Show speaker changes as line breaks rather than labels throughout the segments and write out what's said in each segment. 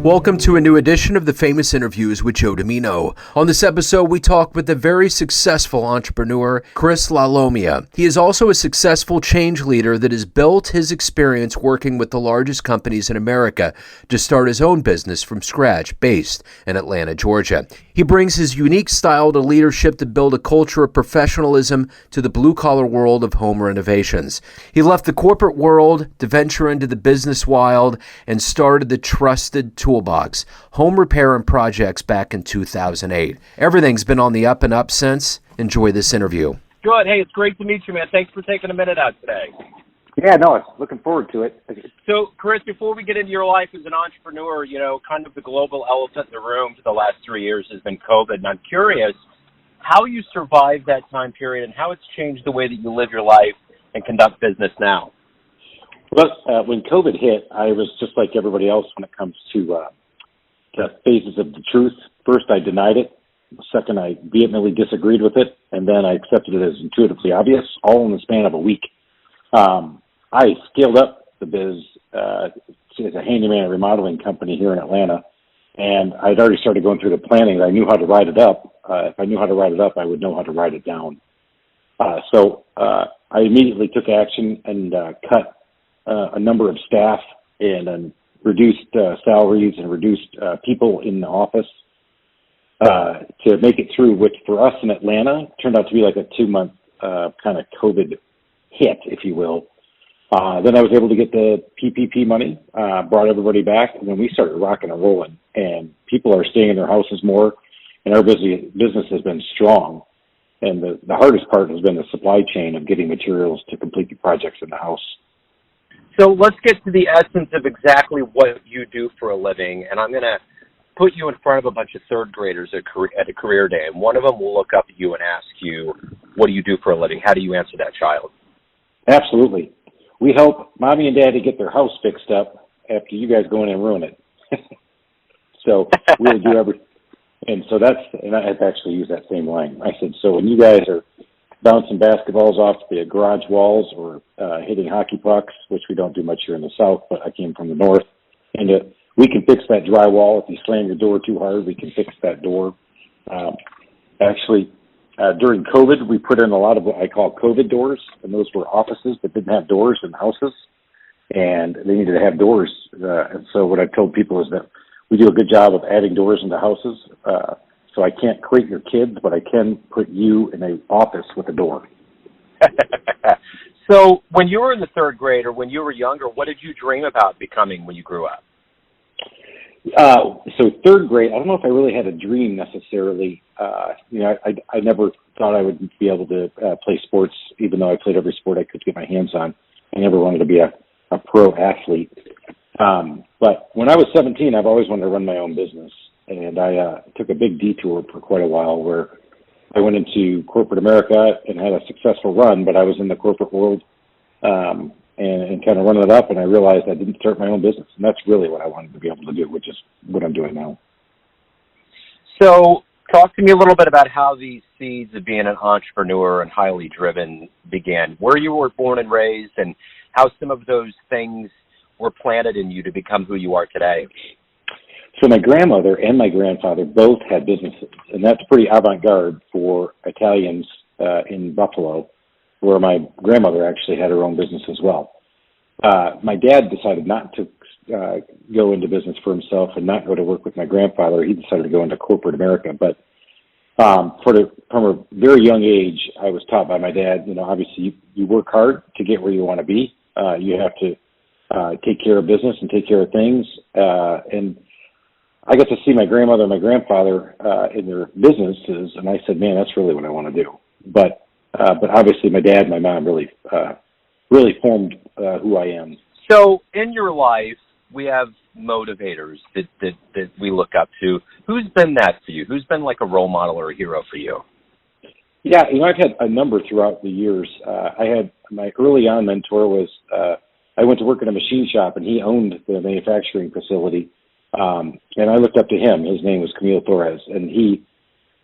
Welcome to a new edition of the Famous Interviews with Joe Dimino. On this episode, we talk with a very successful entrepreneur, Chris Lalomia. He is also a successful change leader that has built his experience working with the largest companies in America to start his own business from scratch, based in Atlanta, Georgia. He brings his unique style to leadership to build a culture of professionalism to the blue-collar world of home renovations. He left the corporate world to venture into the business wild and started the Trusted Toolbox, home repair and projects back in 2008. Everything's been on the up and up since. Enjoy this interview.
Good. Hey, it's great to meet you, man. Thanks for taking a minute out today.
Yeah, no, I'm looking forward to it.
So, Chris, before we get into your life as an entrepreneur, kind of the global elephant in the room for the last 3 years has been COVID. And I'm curious how you survived that time period and how it's changed the way that you live your life and conduct business now.
Well, when COVID hit, I was just like everybody else when it comes to the phases of the truth. First, I denied it. Second, I vehemently disagreed with it. And then I accepted it as intuitively obvious, all in the span of a week. I scaled up the biz as a handyman and remodeling company here in Atlanta, and I'd already started going through the planning. I knew how to write it up. If I knew how to write it up, I would know how to write it down. So I immediately took action and cut a number of staff and reduced salaries and reduced people in the office to make it through, which for us in Atlanta turned out to be like a 2-month kind of COVID hit, if you will. Then I was able to get the PPP money, brought everybody back, and then we started rocking and rolling. And people are staying in their houses more, and our business has been strong. And the hardest part has been the supply chain of getting materials to complete the projects in the house.
So let's get to the essence of exactly what you do for a living. And I'm going to put you in front of a bunch of third graders at a career day. And one of them will look up at you and ask you, what do you do for a living? How do you answer that child?
Absolutely. We help mommy and daddy get their house fixed up after you guys go in and ruin it. So we'll do everything. And so and I have actually used that same line. I said, so when you guys are bouncing basketballs off the garage walls or hitting hockey pucks, which we don't do much here in the South, but I came from the North, and we can fix that drywall. If you slam your door too hard, we can fix that door. During COVID, we put in a lot of what I call COVID doors, and those were offices that didn't have doors in houses, and they needed to have doors. And so what I've told people is that we do a good job of adding doors into houses. So I can't quit your kids, but I can put you in an office with a door.
So when you were in the third grade or when you were younger, what did you dream about becoming when you grew up?
So third grade, I don't know if I really had a dream necessarily. I never thought I would be able to play sports, even though I played every sport I could get my hands on. I never wanted to be a pro athlete. But when I was 17, I've always wanted to run my own business. And I took a big detour for quite a while where I went into corporate America and had a successful run, but I was in the corporate world and kind of running it up, and I realized I didn't start my own business. And that's really what I wanted to be able to do, which is what I'm doing now.
So talk to me a little bit about how these seeds of being an entrepreneur and highly driven began, where you were born and raised, and how some of those things were planted in you to become who you are today.
So my grandmother and my grandfather both had businesses, and that's pretty avant-garde for Italians in Buffalo, where my grandmother actually had her own business as well. My dad decided not to go into business for himself and not go to work with my grandfather. He decided to go into corporate America. But from a very young age, I was taught by my dad, obviously you work hard to get where you want to be. You have to take care of business and take care of things. And I got to see my grandmother and my grandfather in their businesses, and I said, man, that's really what I want to do. But obviously my dad and my mom really formed who I am.
So in your life, we have motivators that we look up to. Who's been that for you? Who's been like a role model or a hero for you?
Yeah, I've had a number throughout the years. I had my early on mentor was I went to work in a machine shop, and he owned the manufacturing facility. And I looked up to him. His name was Camille Torres, and he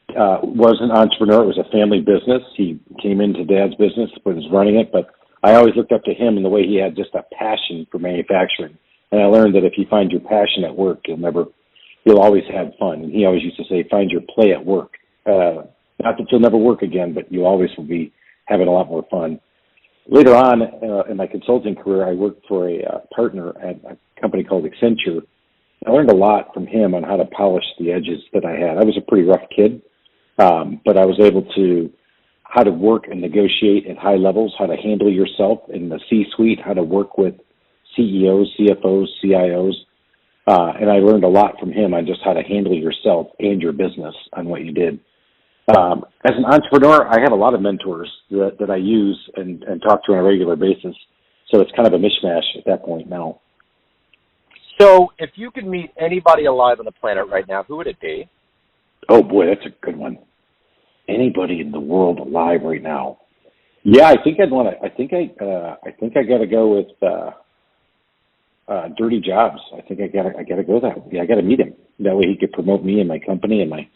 was an entrepreneur. It was a family business. He came into Dad's business, but was running it. But I always looked up to him in the way he had just a passion for manufacturing. And I learned that if you find your passion at work, you'll always have fun. And he always used to say, find your play at work. Not that you'll never work again, but you always will be having a lot more fun. Later on in my consulting career, I worked for a partner at a company called Accenture. I learned a lot from him on how to polish the edges that I had. I was a pretty rough kid, but I was able to how to work and negotiate at high levels, how to handle yourself in the C-suite, how to work with CEOs, CFOs, CIOs. And I learned a lot from him on just how to handle yourself and your business on what you did. As an entrepreneur, I have a lot of mentors that I use and talk to on a regular basis. So it's kind of a mishmash at that point now.
So if you could meet anybody alive on the planet right now, who would it be?
Oh boy, that's a good one. Anybody in the world alive right now? Yeah, I think I'd want to. I think I got to go with Dirty Jobs. I think I got to go that way. I got to meet him. That way he could promote me and my company and my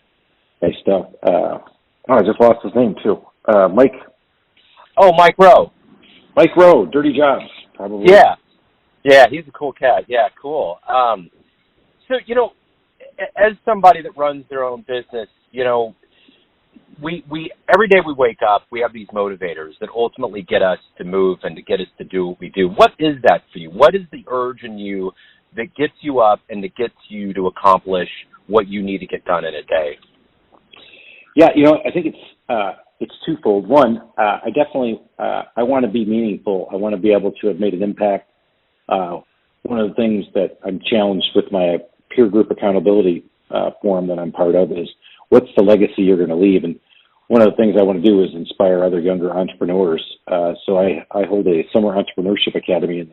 stuff. I just lost his name too. Mike.
Oh, Mike Rowe.
Mike Rowe, Dirty Jobs, probably.
Yeah, he's a cool cat. Yeah, cool. So, as somebody that runs their own business, we every day we wake up, we have these motivators that ultimately get us to move and to get us to do what we do. What is that for you? What is the urge in you that gets you up and that gets you to accomplish what you need to get done in a day?
Yeah, I think it's twofold. One, I definitely I want to be meaningful. I want to be able to have made an impact. One of the things that I'm challenged with my peer group accountability forum that I'm part of is what's the legacy you're going to leave? And one of the things I want to do is inspire other younger entrepreneurs. So I hold a summer entrepreneurship academy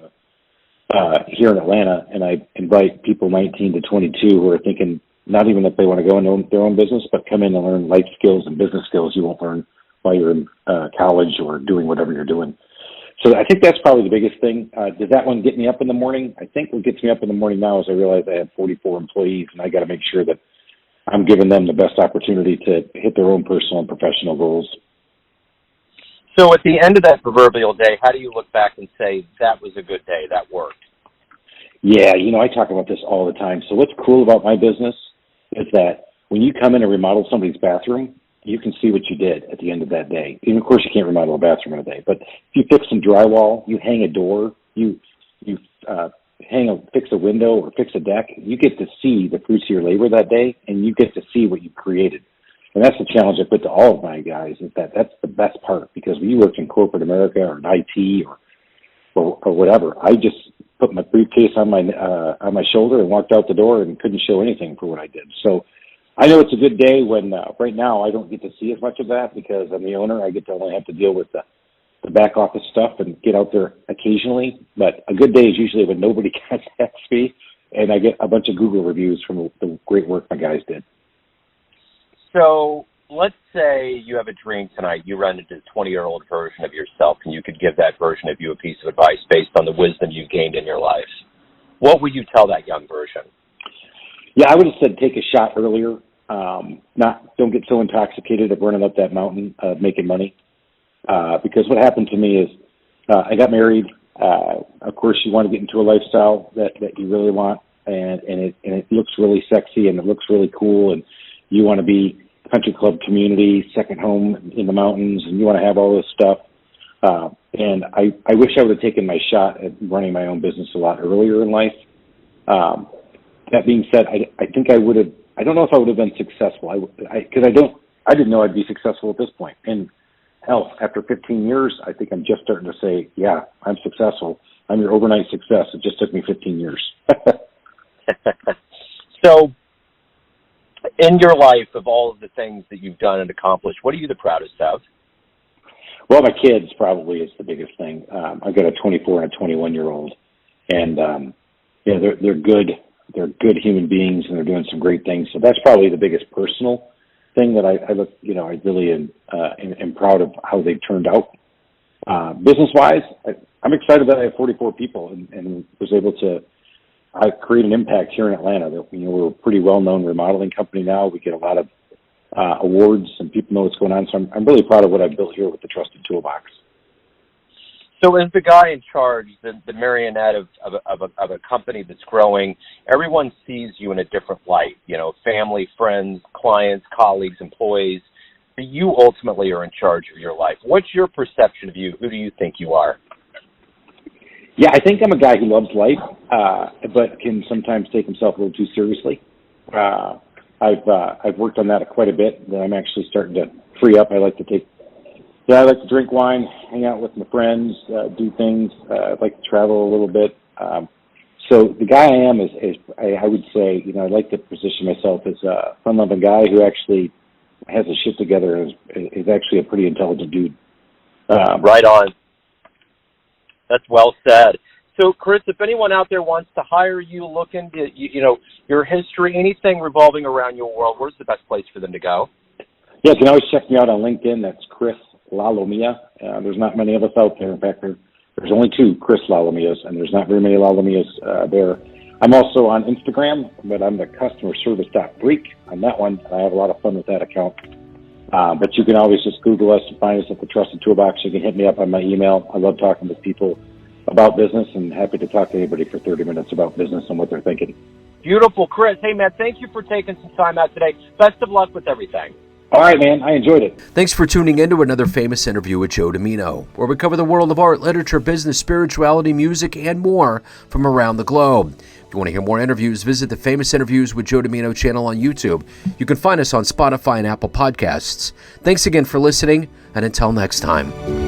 here in Atlanta, and I invite people 19 to 22 who are thinking not even that they want to go into their own business, but come in and learn life skills and business skills you won't learn while you're in college or doing whatever you're doing. So I think that's probably the biggest thing. Does that one get me up in the morning? I think what gets me up in the morning now is I realize I have 44 employees, and I got to make sure that I'm giving them the best opportunity to hit their own personal and professional goals.
So at the end of that proverbial day, how do you look back and say, that was a good day, that worked?
Yeah, I talk about this all the time. So what's cool about my business is that when you come in and remodel somebody's bathroom, you can see what you did at the end of that day. And of course, you can't remodel a bathroom in a day, but if you fix some drywall, you hang a door, you fix a window or fix a deck, you get to see the fruits of your labor that day, and you get to see what you created. And that's the challenge I put to all of my guys, is that's the best part, because when you work in corporate America or in IT or whatever, I just put my briefcase on my shoulder and walked out the door and couldn't show anything for what I did. So I know it's a good day when right now I don't get to see as much of that because I'm the owner. I get to only have to deal with the back office stuff and get out there occasionally. But a good day is usually when nobody contacts me and I get a bunch of Google reviews from the great work my guys did.
So let's say you have a dream tonight. You run into the 20-year-old version of yourself, and you could give that version of you a piece of advice based on the wisdom you've gained in your life. What would you tell that young version?
Yeah, I would have said take a shot earlier. Don't get so intoxicated of running up that mountain of making money. Because what happened to me is I got married. Of course, you want to get into a lifestyle that you really want, and it looks really sexy and it looks really cool, and you want to be country club community, second home in the mountains, and you want to have all this stuff. And I wish I would have taken my shot at running my own business a lot earlier in life. That being said, I think I would have. I don't know if I would have been successful. Because I didn't know I'd be successful at this point. And hell, after 15 years, I think I'm just starting to say, yeah, I'm successful. I'm your overnight success. It just took me 15 years.
So, in your life, of all of the things that you've done and accomplished, what are you the proudest of?
Well, my kids probably is the biggest thing. I've got a 24 and a 21-year-old, and they're good. They're good human beings, and they're doing some great things. So that's probably the biggest personal thing that I look. I really am proud of how they've turned out. Business-wise, I'm excited that I have 44 people and was able to create an impact here in Atlanta. That we're a pretty well-known remodeling company now. We get a lot of awards, and people know what's going on. So I'm really proud of what I've built here with the Trusted Toolbox.
So as the guy in charge, the marionette of a company that's growing, everyone sees you in a different light, family, friends, clients, colleagues, employees. But you ultimately are in charge of your life. What's your perception of you? Who do you think you are?
Yeah, I think I'm a guy who loves life, but can sometimes take himself a little too seriously. I've worked on that quite a bit. That I'm actually starting to free up. I like to drink wine, hang out with my friends, do things. I like to travel a little bit. So the guy I am is I would say, I like to position myself as a fun-loving guy who actually has his shit together and is actually a pretty intelligent dude.
Right on. That's well said. So, Chris, if anyone out there wants to hire you, look into your history, anything revolving around your world, where's the best place for them to go?
Yeah, you can always check me out on LinkedIn. That's Chris Lalomia. There's not many of us out there. In fact, there's only 2 Chris Lalomias, and there's not very many Lalomias there. I'm also on Instagram, but I'm the customer service freak on that one. I have a lot of fun with that account. But you can always just Google us and find us at the Trusted Toolbox. You can hit me up on my email. I love talking with people about business and happy to talk to anybody for 30 minutes about business and what they're thinking.
Beautiful. Chris, hey, man, thank you for taking some time out today. Best of luck with everything.
All right, man. I enjoyed it.
Thanks for tuning in to another famous interview with Joe Dimino, where we cover the world of art, literature, business, spirituality, music, and more from around the globe. If you want to hear more interviews, visit the Famous Interviews with Joe Dimino channel on YouTube. You can find us on Spotify and Apple Podcasts. Thanks again for listening, and until next time.